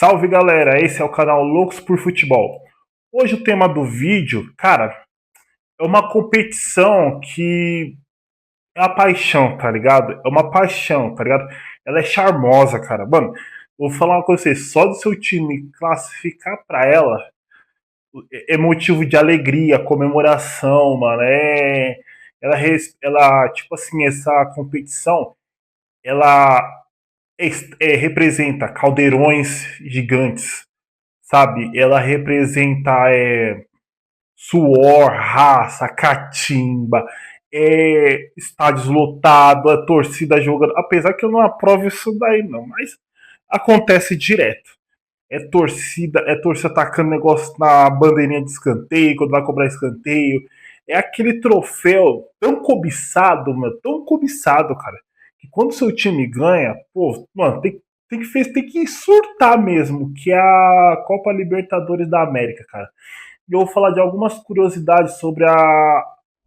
Salve galera, esse é o canal Loucos por Futebol. Hoje o tema do vídeo, cara, é uma competição que é uma paixão, tá ligado? É uma paixão, tá ligado? Ela é charmosa, cara. Mano, vou falar uma coisa pra você, só do seu time classificar pra ela é motivo de alegria, comemoração, mano. Ela, tipo assim, essa competição, ela representa caldeirões gigantes, sabe? Ela representa suor, raça, catimba, estádios lotados, a torcida jogando. Apesar que eu não aprovo isso daí, não, mas acontece direto. É torcida atacando negócio na bandeirinha de escanteio, quando vai cobrar escanteio. É aquele troféu tão cobiçado, meu, tão cobiçado, cara, que quando seu time ganha, pô, mano, tem que surtar mesmo, que é a Copa Libertadores da América, cara. E eu vou falar de algumas curiosidades sobre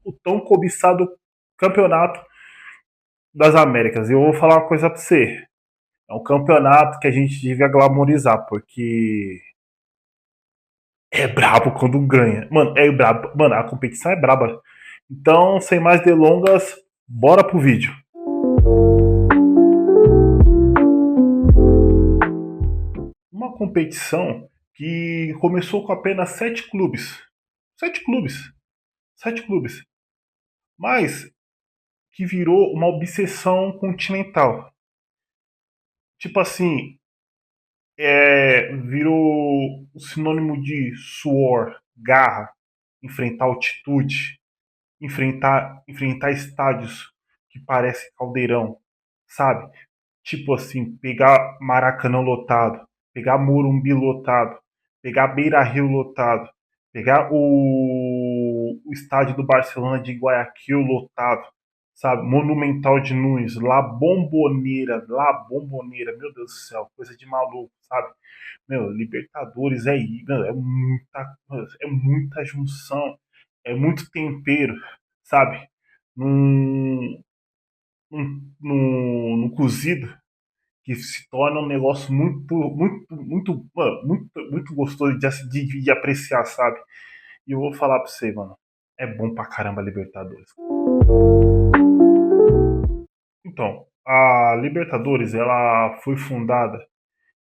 o tão cobiçado Campeonato das Américas. E eu vou falar uma coisa pra você. É um campeonato que a gente devia glamorizar, porque é brabo quando ganha. Mano, é brabo. Mano, a competição é braba. Então, sem mais delongas, bora pro vídeo. Uma competição que começou com apenas 7 clubes. 7 clubes. 7 clubes. Mas que virou uma obsessão continental. Tipo assim, virou o sinônimo de suor, garra, enfrentar altitude, enfrentar estádios que parece caldeirão, sabe? Tipo assim, pegar Maracanã lotado, pegar Morumbi lotado, pegar Beira Rio lotado, pegar o estádio do Barcelona de Guayaquil lotado, sabe? Monumental de Nunes, La Bombonera, meu Deus do céu, coisa de maluco, sabe? Meu, Libertadores é muita junção, é muito tempero, sabe? Num, num cozido que se torna um negócio muito, muito, muito, mano, muito gostoso de apreciar, sabe? E eu vou falar pra você, mano, é bom pra caramba a Libertadores. Então, a Libertadores, ela foi fundada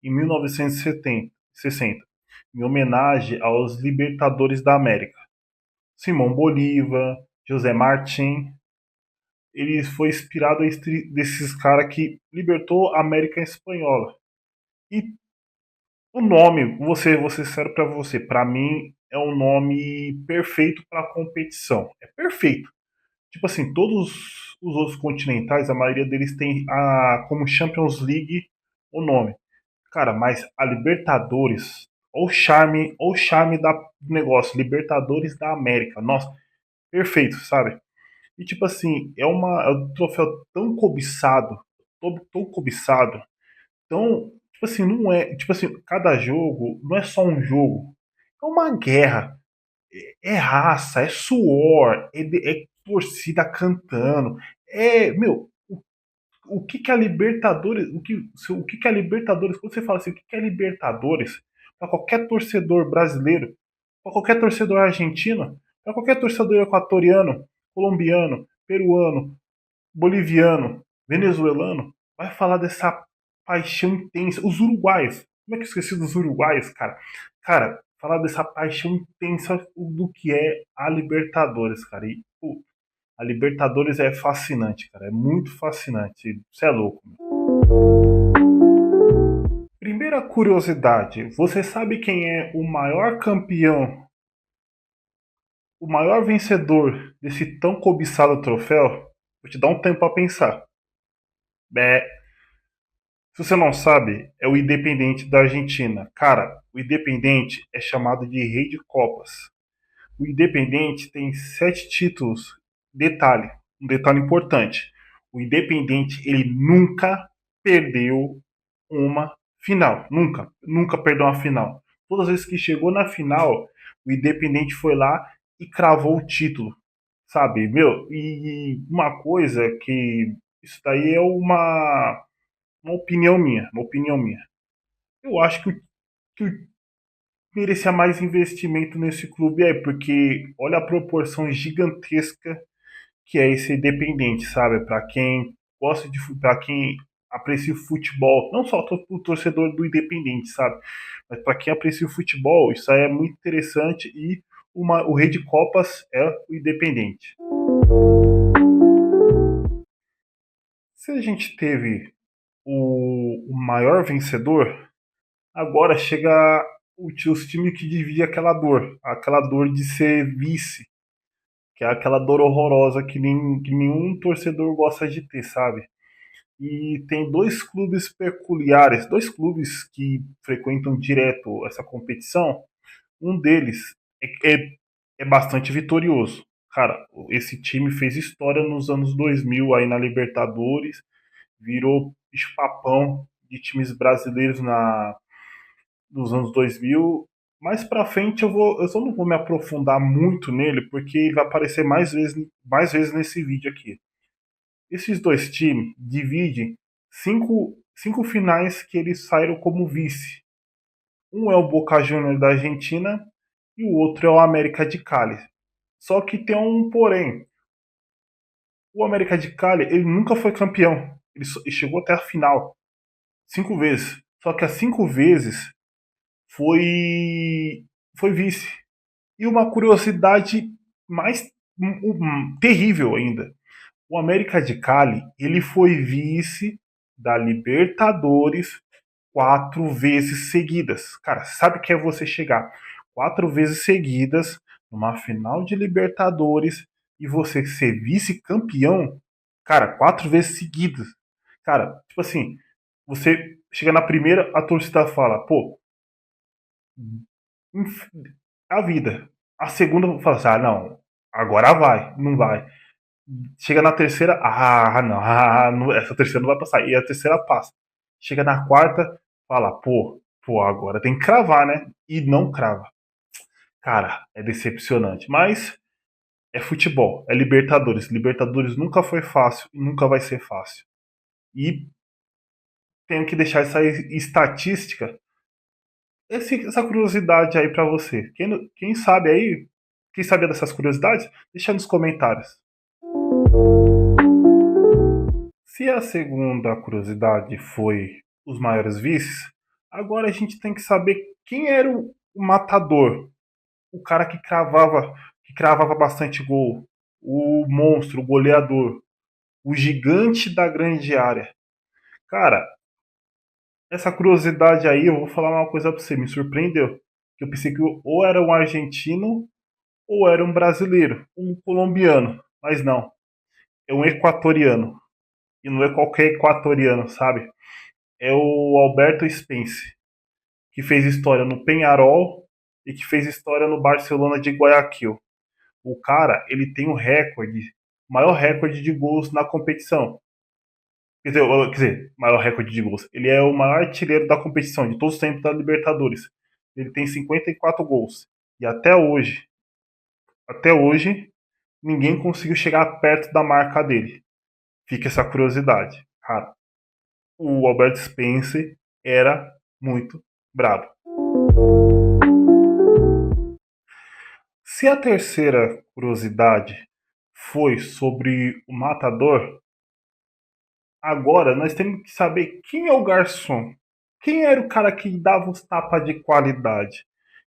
em 1960, em homenagem aos Libertadores da América. Simão Bolívar, José Martín, ele foi inspirado desses caras que libertou a América Espanhola. E o nome, vou ser sério pra você, pra mim é um nome perfeito pra competição. É perfeito. Tipo assim, todos os outros continentais, a maioria deles tem como Champions League o nome. Cara, mas a Libertadores, ou o charme do negócio, Libertadores da América. Nossa, perfeito, sabe? E tipo assim, é um troféu tão cobiçado, tão cobiçado, tão, tipo assim, não é, tipo assim, cada jogo não é só um jogo, é uma guerra, é raça, é suor, é torcida cantando, meu, o que que a Libertadores, o que que a Libertadores, quando você fala assim, o que que é Libertadores, para qualquer torcedor brasileiro, para qualquer torcedor argentino, para qualquer torcedor equatoriano, colombiano, peruano, boliviano, venezuelano, vai falar dessa paixão intensa. Os uruguaios, como é que eu esqueci dos uruguaios, cara? Cara, falar dessa paixão intensa do que é a Libertadores, cara. E, pô, a Libertadores é fascinante, cara. É muito fascinante. Você é louco. Primeira curiosidade: você sabe quem é o maior campeão, o maior vencedor desse tão cobiçado troféu? Vou te dar um tempo para pensar. É, Se você não sabe, é o Independente da Argentina. Cara, o Independente é chamado de Rei de Copas. O Independente tem 7 títulos. Detalhe, um detalhe importante. O Independente, ele nunca perdeu uma final. Nunca. Nunca perdeu uma final. Todas as vezes que chegou na final, o Independente foi lá e cravou o título. Sabe, meu? E uma coisa que. Isso daí é uma opinião minha. Uma opinião minha. Eu acho que merecia mais investimento nesse clube aí, porque olha a proporção gigantesca que é esse Independente, sabe? Para quem gosta para quem aprecia o futebol, não só o torcedor do Independente, sabe? Mas para quem aprecia o futebol, isso aí é muito interessante e o rei de copas é o Independente. Se a gente teve o maior vencedor, agora chega os times que dividem aquela dor de ser vice, que é aquela dor horrorosa que nenhum torcedor gosta de ter, sabe? E tem dois clubes peculiares, dois clubes que frequentam direto essa competição. Um deles é bastante vitorioso. Cara, esse time fez história nos anos 2000 aí na Libertadores, virou bicho-papão de times brasileiros nos anos 2000. Mais pra frente eu só não vou me aprofundar muito nele, porque ele vai aparecer mais vezes nesse vídeo aqui. Esses dois times dividem cinco finais que eles saíram como vice. Um é o Boca Juniors da Argentina e o outro é o América de Cali. Só que tem um porém. O América de Cali, ele nunca foi campeão. Ele chegou até a final 5 vezes. Só que as 5 vezes foi foi vice. E uma curiosidade mais terrível ainda. O América de Cali, ele foi vice da Libertadores 4 vezes seguidas. Cara, sabe o que é você chegar 4 vezes seguidas numa final de Libertadores e você ser vice-campeão? Cara, 4 vezes seguidas. Cara, tipo assim, você chega na primeira, a torcida fala, pô, a vida. A segunda fala assim, ah, não, agora vai, não vai. Chega na terceira, não, essa terceira não vai passar. E a terceira passa. Chega na quarta, fala, pô, agora tem que cravar, né? E não crava. Cara, é decepcionante. Mas é futebol, é Libertadores. Libertadores nunca foi fácil e nunca vai ser fácil. E tenho que deixar essa estatística, essa curiosidade aí pra você. Quem sabe aí, quem sabia dessas curiosidades, deixa nos comentários. Se a segunda curiosidade foi os maiores vices, agora a gente tem que saber quem era o matador, o cara que cravava bastante gol, o monstro, o goleador, o gigante da grande área. Cara, essa curiosidade aí, eu vou falar uma coisa pra você, me surpreendeu. Que eu pensei que ou era um argentino ou era um brasileiro, um colombiano, mas não, é um equatoriano. E não é qualquer equatoriano, sabe? É o Alberto Spence, que fez história no Penharol e que fez história no Barcelona de Guayaquil. O cara, ele tem o maior recorde de gols na competição. Maior recorde de gols. Ele é o maior artilheiro da competição, de todos os tempos da Libertadores. Ele tem 54 gols. E até hoje, ninguém conseguiu chegar perto da marca dele. Fica essa curiosidade. Cara, o Albert Spencer era muito brabo. Se a terceira curiosidade foi sobre o matador, agora nós temos que saber quem é o garçom. Quem era o cara que dava os tapas de qualidade?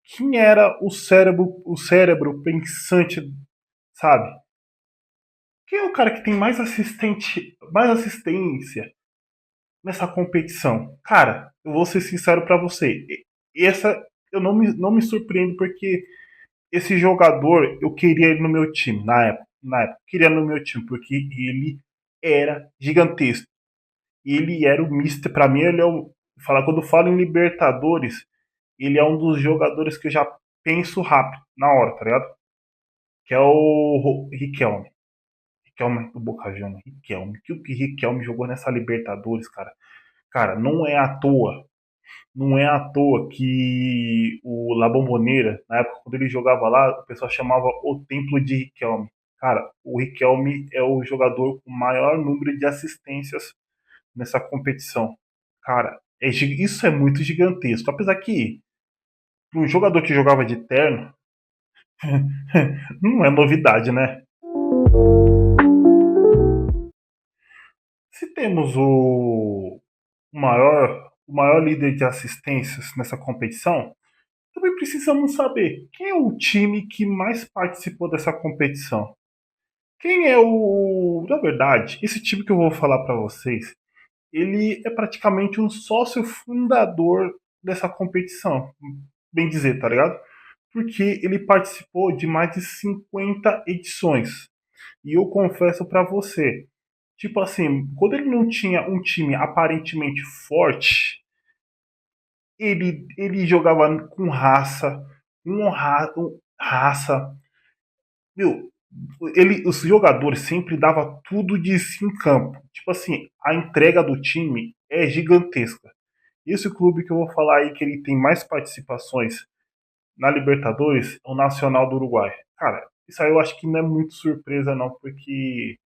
Quem era o cérebro pensante, sabe? Quem é o cara que tem mais assistência nessa competição? Cara, eu vou ser sincero pra você. Essa eu não me surpreendo porque esse jogador eu queria ele no meu time na época. Na época, queria no meu time porque ele era gigantesco. Ele era o Mister. Pra mim, ele é o. Quando eu falo em Libertadores, ele é um dos jogadores que eu já penso rápido, na hora, tá ligado? Que é o Riquelme. Riquelme do Boca Juniors. Riquelme. Que o Riquelme jogou nessa Libertadores, cara? Cara, não é à toa. Não é à toa que o La Bombonera, na época quando ele jogava lá, o pessoal chamava o Templo de Riquelme. Cara, o Riquelme é o jogador com maior número de assistências nessa competição. Cara, isso é muito gigantesco. Apesar que, para um jogador que jogava de terno, não é novidade, né? Se temos o maior líder de assistências nessa competição, também precisamos saber quem é o time que mais participou dessa competição. Quem é o. Na verdade, esse time que eu vou falar para vocês, ele é praticamente um sócio fundador dessa competição. Bem dizer, tá ligado? Porque ele participou de mais de 50 edições. E eu confesso para você, tipo assim, quando ele não tinha um time aparentemente forte, ele jogava com raça, raça. Meu, os jogadores sempre davam tudo de si em campo. Tipo assim, a entrega do time é gigantesca. Esse clube que eu vou falar aí, que ele tem mais participações na Libertadores, é o Nacional do Uruguai. Cara, isso aí eu acho que não é muito surpresa, não, porque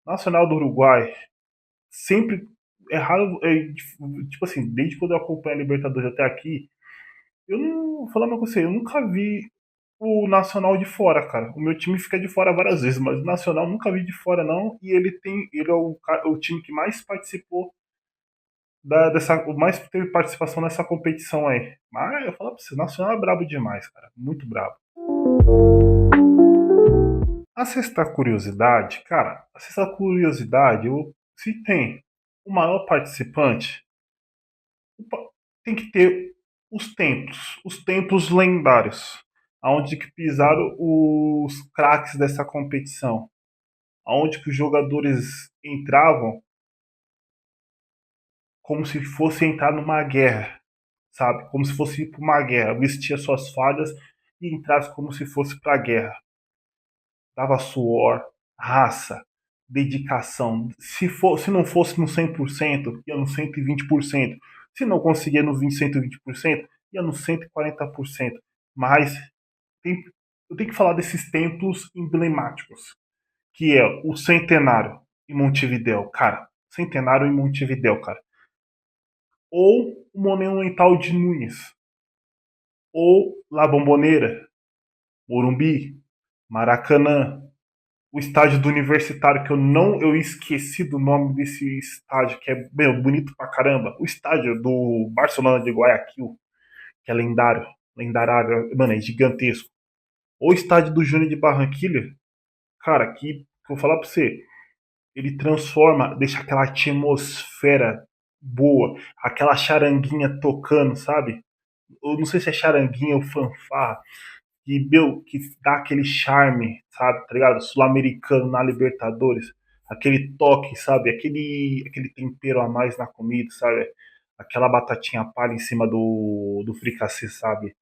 Nacional do Uruguai sempre é raro, tipo assim, desde quando eu acompanho a Libertadores até aqui, eu não, falando com você, eu nunca vi o Nacional de fora, cara. O meu time fica de fora várias vezes, mas o Nacional nunca vi de fora, não. E ele é o time que mais participou mais teve participação nessa competição aí. Mas eu falo pra você, o Nacional é brabo demais, cara. Muito brabo. A sexta curiosidade, cara, a sexta curiosidade, se tem o maior participante, tem que ter os templos lendários, aonde que pisaram os craques dessa competição, aonde que os jogadores entravam como se fosse entrar numa guerra, sabe? Como se fosse ir para uma guerra, vestia suas falhas e entrasse como se fosse para a guerra. Dava suor, raça, dedicação. Se não fosse no 100%, ia no 120%. Se não conseguia no 120%, ia no 140%. Mas tem, eu tenho que falar desses templos emblemáticos, que é o Centenário em Montevidéu, cara. Centenário em Montevidéu, cara. Ou o Monumental de Nunes, ou La Bombonera, Morumbi, Maracanã, o estádio do Universitário, que eu esqueci do nome desse estádio, que é bonito pra caramba. O estádio do Barcelona de Guayaquil, que é lendário, lendário, mano, é gigantesco. Ou o estádio do Júnior de Barranquilha, cara, que vou falar pra você, ele transforma, deixa aquela atmosfera boa, aquela charanguinha tocando, sabe? Eu não sei se é charanguinha ou fanfarra, que dá aquele charme, sabe, tá ligado? Sul-americano na Libertadores, aquele toque, sabe? Aquele tempero a mais na comida, sabe? Aquela batatinha palha em cima do fricassê, sabe?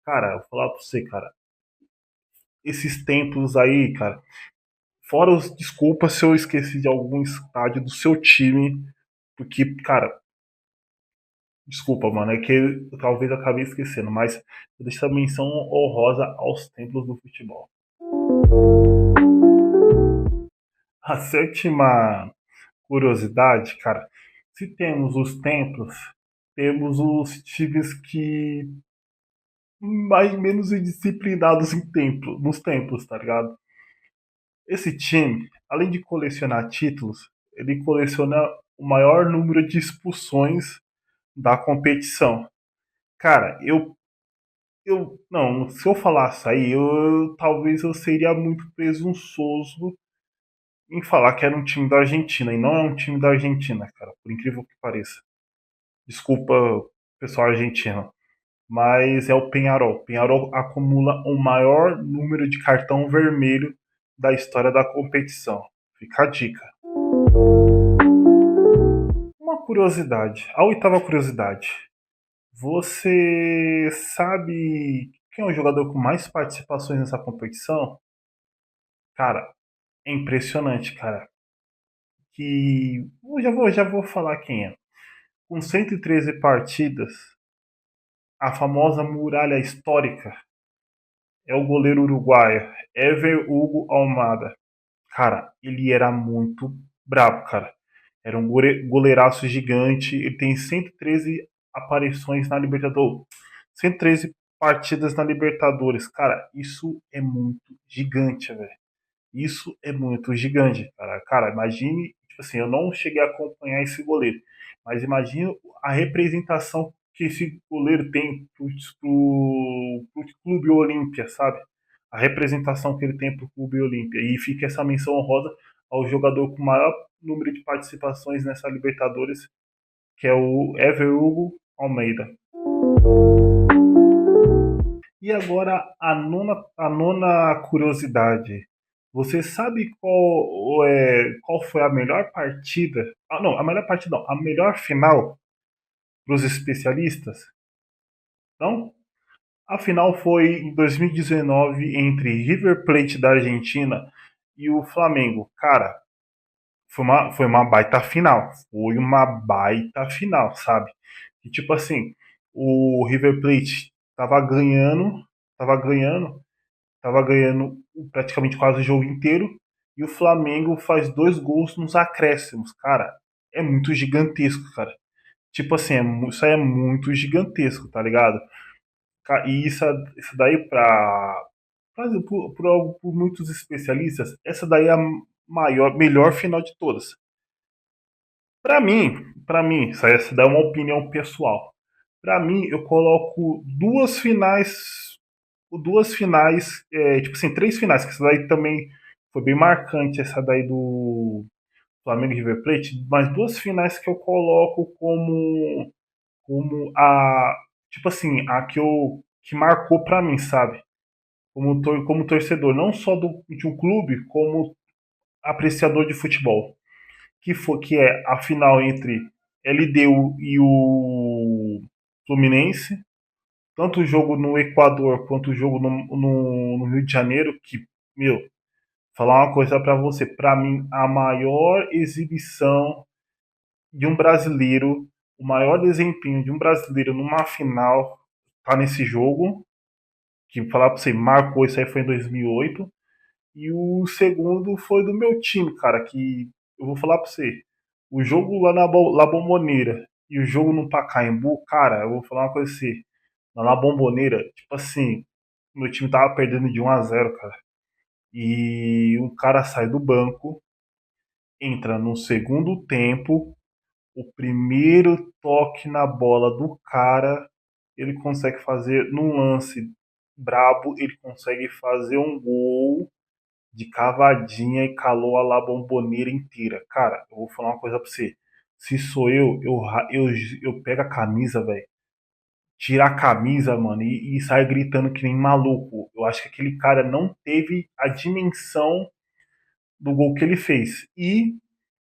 Cara, eu vou falar pra você, cara, esses tempos aí, cara, fora os desculpas se eu esqueci de algum estádio do seu time, porque, cara, desculpa, mano, é que eu talvez eu acabei esquecendo, mas eu deixo essa menção honrosa aos templos do futebol. A sétima curiosidade, cara, se temos os templos, temos os times que mais menos indisciplinados nos templos, tá ligado? Esse time, além de colecionar títulos, ele coleciona o maior número de expulsões da competição. Cara, não, se eu falasse aí, talvez eu seria muito presunçoso em falar que era um time da Argentina, e não é um time da Argentina, cara, por incrível que pareça. Desculpa, pessoal argentino, mas é o Penharol. Penharol acumula o maior número de cartão vermelho da história da competição. Fica a dica. Uma A oitava curiosidade. Você sabe quem é o jogador com mais participações nessa competição? Cara, é impressionante, cara. Que eu já vou falar quem é. Com 113 partidas, a famosa muralha histórica é o goleiro uruguaio Ever Hugo Almada. Cara, ele era muito brabo, cara. Era um goleiraço gigante. Ele tem 113 aparições na Libertadores. 113 partidas na Libertadores. Cara, isso é muito gigante, velho. Isso é muito gigante, cara. Cara, imagine, tipo assim, eu não cheguei a acompanhar esse goleiro, mas imagine a representação que esse goleiro tem pro Clube Olímpia, sabe? A representação que ele tem pro Clube Olímpia. E fica essa menção honrosa ao jogador com maior número de participações nessa Libertadores, que é o Ever Hugo Almeida. E agora a nona curiosidade. Você sabe qual foi a melhor partida? Ah, não, a melhor partida não, a melhor final para os especialistas? Não? A final foi em 2019 entre River Plate da Argentina e o Flamengo. Cara, foi uma baita final. Foi uma baita final, sabe? E tipo assim, o River Plate tava ganhando tava ganhando praticamente quase o jogo inteiro. E o Flamengo faz dois gols nos acréscimos. Cara, é muito gigantesco, cara. Tipo assim, isso aí é muito gigantesco, tá ligado? E isso daí por muitos especialistas, essa daí é a melhor final de todas. Pra mim, essa daí é uma opinião pessoal. Pra mim, eu coloco duas finais, tipo assim, três finais, que essa daí também foi bem marcante, essa daí do Flamengo e River Plate, mas duas finais que eu coloco como tipo assim, que marcou pra mim, sabe? Como torcedor, não só de um clube, como apreciador de futebol. Que é a final entre LDU e o Fluminense, tanto o jogo no Equador quanto o jogo no Rio de Janeiro, que, meu, falar uma coisa pra você, pra mim, a maior exibição de um brasileiro, o maior desempenho de um brasileiro numa final tá nesse jogo, que falar pra você, marcou isso aí foi em 2008, e o segundo foi do meu time, cara, que eu vou falar pra você, o jogo lá na La Bombonera e o jogo no Pacaembu, cara, eu vou falar uma coisa assim, na La Bombonera, tipo assim, meu time tava perdendo de 1-0, cara. E um cara sai do banco, entra no segundo tempo, o primeiro toque na bola do cara, ele consegue fazer num lance brabo, ele consegue fazer um gol de cavadinha e calou a La Bombonera inteira. Cara, eu vou falar uma coisa pra você. Se sou eu pego a camisa, velho, tira a camisa, mano, e sai gritando que nem maluco. Eu acho que aquele cara não teve a dimensão do gol que ele fez. E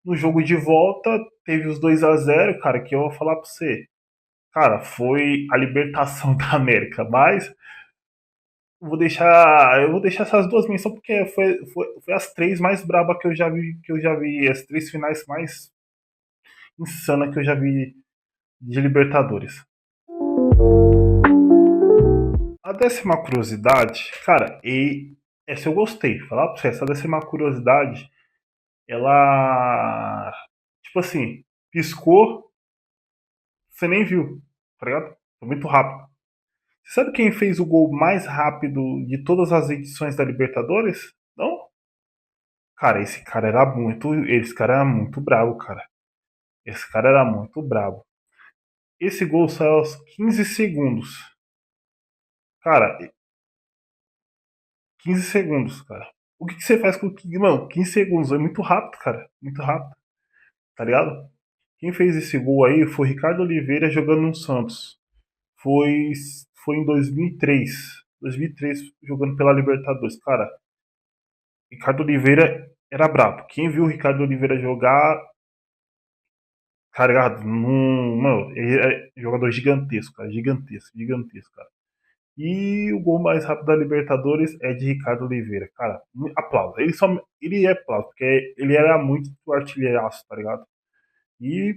no jogo de volta, teve os 2-0, cara, que eu vou falar pra você. Cara, foi a libertação da América, mas eu vou deixar essas duas menções porque foi as três mais brabas que eu já vi, as três finais mais insanas que eu já vi de Libertadores. A décima curiosidade, cara, e essa eu gostei. Falar pra você, essa décima curiosidade, ela, tipo assim, piscou, você nem viu, tá ligado? Foi muito rápido. Você sabe quem fez o gol mais rápido de todas as edições da Libertadores? Não? Cara, esse cara era muito bravo, cara. Esse cara era muito bravo. Esse gol saiu aos 15 segundos. Cara, 15 segundos, cara. O que você faz com 15, mano, 15 segundos? É muito rápido, cara. Muito rápido, tá ligado? Quem fez esse gol aí foi Ricardo Oliveira jogando no Santos. Foi, foi em 2003. 2003 jogando pela Libertadores. Cara, Ricardo Oliveira era brabo. Quem viu o Ricardo Oliveira jogar, Tá ligado? Mano, ele é jogador gigantesco, cara. Gigantesco, gigantesco, cara. E o gol mais rápido da Libertadores é de Ricardo Oliveira. Cara, aplauso. Ele é aplauso, porque ele era muito artilheiraço, tá ligado? E,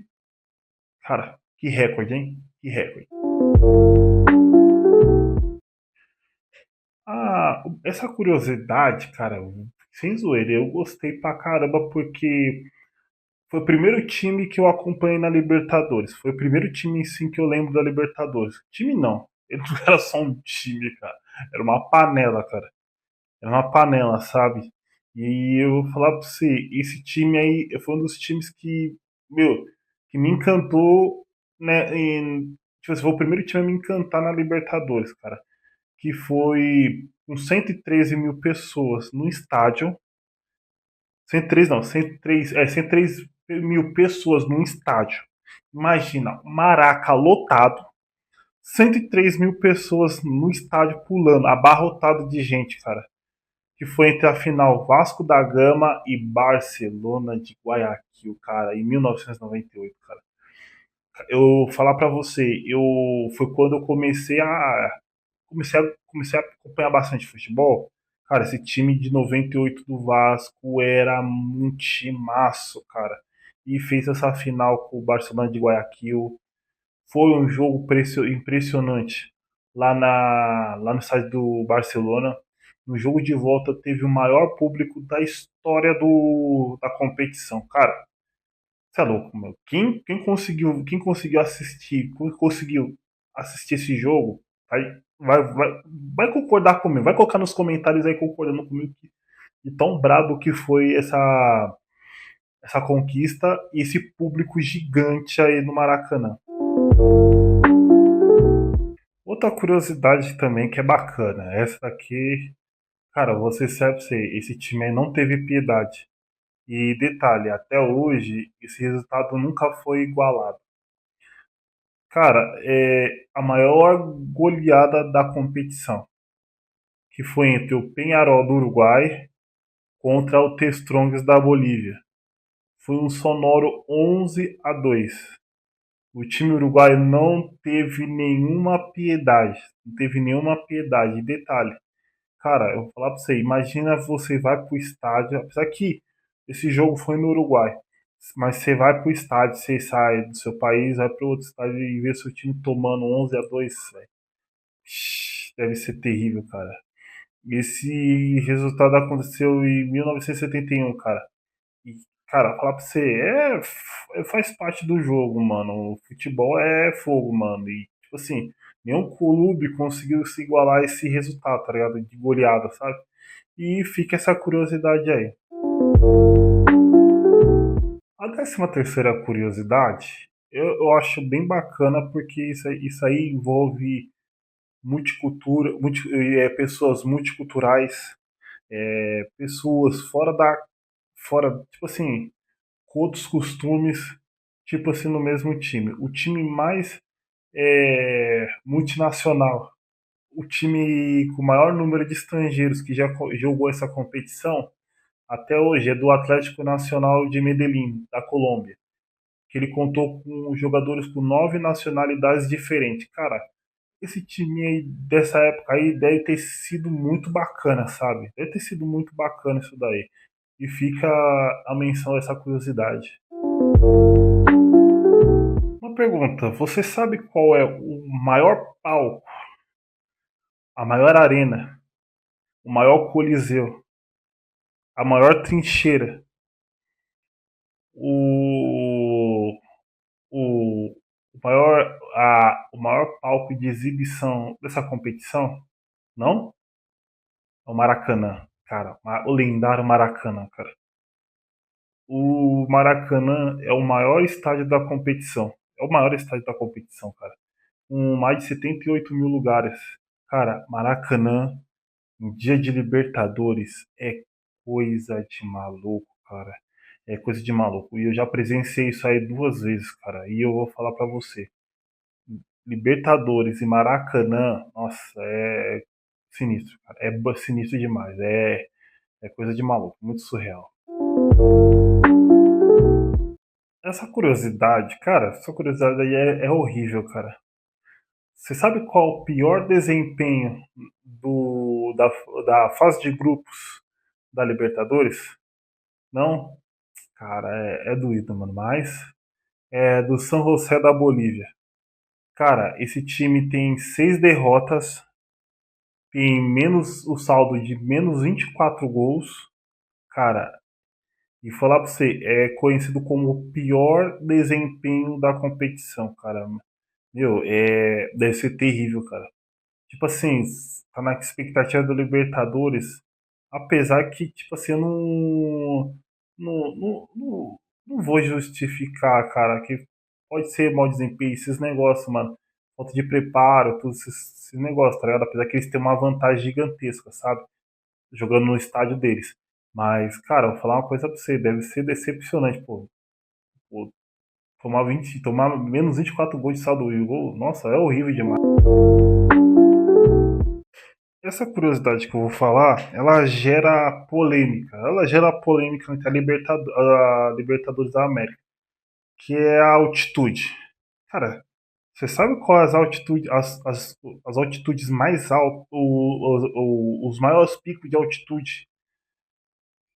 cara, que recorde, hein? Que recorde. Ah, essa curiosidade, cara, sem zoeira, eu gostei pra caramba porque foi o primeiro time que eu acompanhei na Libertadores. Foi o primeiro time, sim, que eu lembro da Libertadores. Time não. Ele não era só um time, cara. Era uma panela, cara. Era uma panela, sabe? E eu vou falar pra você, esse time aí foi um dos times que, meu, que me encantou, né? Tipo assim, foi o primeiro time a me encantar na Libertadores, cara. Que foi com 113 mil pessoas no estádio. 103 não, 103 mil pessoas num estádio. Imagina, Maraca lotado, 103 mil pessoas no estádio pulando, abarrotado de gente, cara. Que foi entre a final Vasco da Gama e Barcelona de Guayaquil, cara, em 1998, cara. Eu falar pra você, eu foi quando eu comecei a acompanhar bastante futebol. Cara, esse time de 98 do Vasco era um timaço, cara. E fez essa final com o Barcelona de Guayaquil. Foi um jogo impressionante lá no estádio do Barcelona. No jogo de volta teve o maior público da história da competição. Cara, você é louco, meu. Quem conseguiu assistir esse jogo, vai, vai concordar comigo. Vai colocar nos comentários aí concordando comigo de tão brabo que foi essa conquista e esse público gigante aí no Maracanã. Outra curiosidade também que é bacana, essa daqui, cara, você sabe ser, esse time aí não teve piedade. E detalhe, até hoje esse resultado nunca foi igualado. Cara, é a maior goleada da competição, que foi entre o Peñarol do Uruguai contra o T-Strongs da Bolívia. Foi um sonoro 11-2. O time uruguaio não teve nenhuma piedade. Não teve nenhuma piedade. E detalhe, cara, eu vou falar pra você, imagina você vai pro estádio, apesar que esse jogo foi no Uruguai, mas você vai pro estádio, você sai do seu país, vai pro outro estádio e vê seu time tomando 11-2, velho. Deve ser terrível, cara. Esse resultado aconteceu em 1971, cara. E, cara, falar pra você, faz parte do jogo, mano. O futebol é fogo, mano. E, tipo assim, nenhum clube conseguiu se igualar a esse resultado, tá ligado? De goleada, sabe? E fica essa curiosidade aí. A 13ª curiosidade, eu acho bem bacana porque isso aí envolve multicultura, pessoas multiculturais, pessoas fora, tipo assim, com outros costumes, tipo assim, no mesmo time. O time mais multinacional, o time com o maior número de estrangeiros que já jogou essa competição até hoje é do Atlético Nacional de Medellín, da Colômbia, que ele contou com jogadores com 9 nacionalidades diferentes. Cara, esse time aí dessa época aí deve ter sido muito bacana, sabe? Deve ter sido muito bacana isso daí. E fica a menção a essa curiosidade. Uma pergunta: você sabe qual é o maior palco, a maior arena, o maior coliseu, a maior trincheira, o, o, o maior palco de exibição dessa competição? Não? É o Maracanã, cara. O lendário Maracanã, cara. O Maracanã é o maior estádio da competição. É o maior estádio da competição, cara. Com mais de 78 mil lugares. Cara, Maracanã, em dia de Libertadores, é coisa de maluco, cara. É coisa de maluco. E eu já presenciei isso aí 2 vezes, cara. E eu vou falar pra você. Libertadores e Maracanã, nossa, é sinistro, cara. É sinistro demais. É coisa de maluco. Muito surreal. Essa curiosidade, cara, essa curiosidade aí é horrível, cara. Você sabe qual o pior desempenho da fase de grupos da Libertadores? Não? Cara, é doído, mano. Mas é do San José da Bolívia. Cara, esse time tem 6 derrotas, tem menos o saldo de menos 24 gols. Cara, e falar pra você, é conhecido como o pior desempenho da competição, cara. Meu, deve ser terrível, cara. Tipo assim, tá na expectativa do Libertadores, apesar que, tipo assim, eu não vou justificar, cara, que pode ser mau desempenho, esses negócios, mano. Falta de preparo, todos esses negócios, tá ligado? Apesar que eles têm uma vantagem gigantesca, sabe? Jogando no estádio deles. Mas, cara, eu vou falar uma coisa pra você, deve ser decepcionante, pô, tomar menos 24 gols de saldo e gol, nossa, é horrível demais. Essa curiosidade que eu vou falar, ela gera polêmica. Ela gera polêmica entre a Libertadores da América, que é a altitude. Cara, você sabe qual é as altitudes mais altas, os maiores picos de altitude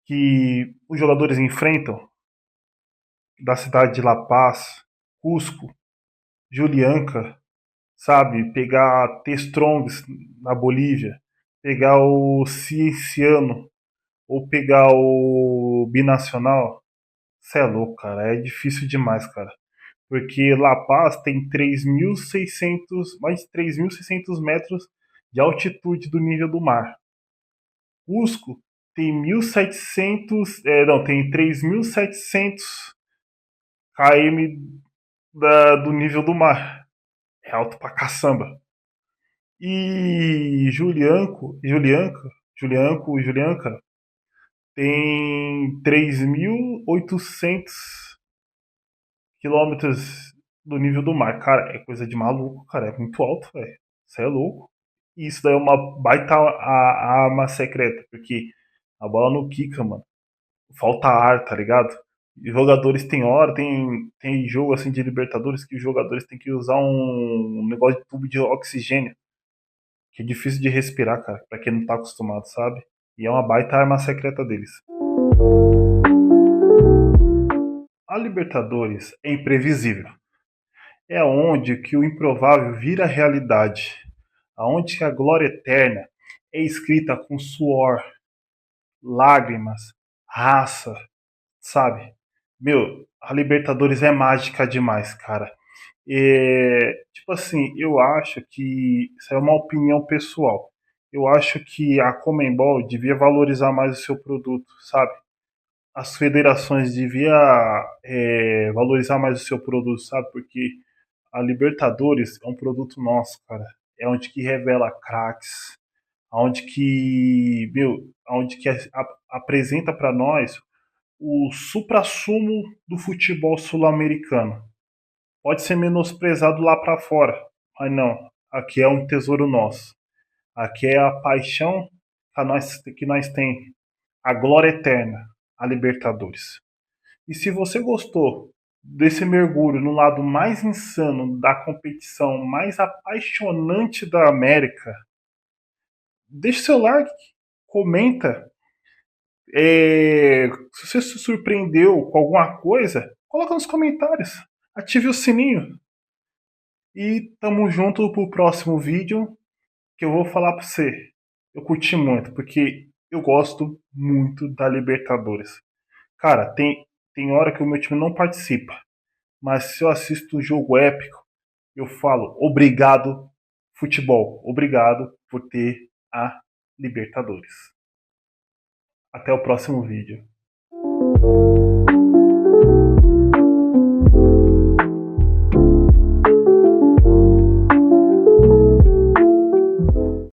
que os jogadores enfrentam? Da cidade de La Paz, Cusco, Julianca, sabe? Pegar T-Strongs na Bolívia, pegar o Cienciano ou pegar o Binacional. Cê é louco, cara. É difícil demais, cara. Porque La Paz tem 3.600, mais de 3.600 metros de altitude do nível do mar. Cusco tem 1.700, não, tem 3.700 km do nível do mar. É alto pra caçamba. E Julianca tem 3.800 quilômetros do nível do mar. Cara, é coisa de maluco, cara. É muito alto, velho. Você é louco. E isso daí é uma baita arma secreta, porque a bola não quica, mano. Falta ar, tá ligado? E jogadores tem hora, tem jogo assim de Libertadores que os jogadores têm que usar um negócio de tubo de oxigênio, que é difícil de respirar, cara, pra quem não tá acostumado, sabe? E é uma baita arma secreta deles. A Libertadores é imprevisível. É onde que o improvável vira realidade. Aonde que a glória eterna é escrita com suor, lágrimas, raça, sabe? Meu, a Libertadores é mágica demais, cara. Tipo assim, eu acho que isso é uma opinião pessoal. Eu acho que a Conmebol devia valorizar mais o seu produto, sabe? As federações deviam valorizar mais o seu produto, sabe? Porque a Libertadores é um produto nosso, cara. É onde que revela craques, onde que, meu, onde que apresenta para nós o suprassumo do futebol sul-americano. Pode ser menosprezado lá para fora, mas não. Aqui é um tesouro nosso. Aqui é a paixão que nós tem, a glória eterna, a Libertadores. E se você gostou desse mergulho no lado mais insano da competição, mais apaixonante da América, deixe seu like, comenta. Se você se surpreendeu com alguma coisa, coloca nos comentários. Ative o sininho. E tamo junto pro próximo vídeo que eu vou falar pra você. Eu curti muito, porque eu gosto muito da Libertadores. Cara, tem hora que o meu time não participa. Mas se eu assisto um jogo épico, eu falo obrigado, futebol. Obrigado por ter a Libertadores. Até o próximo vídeo.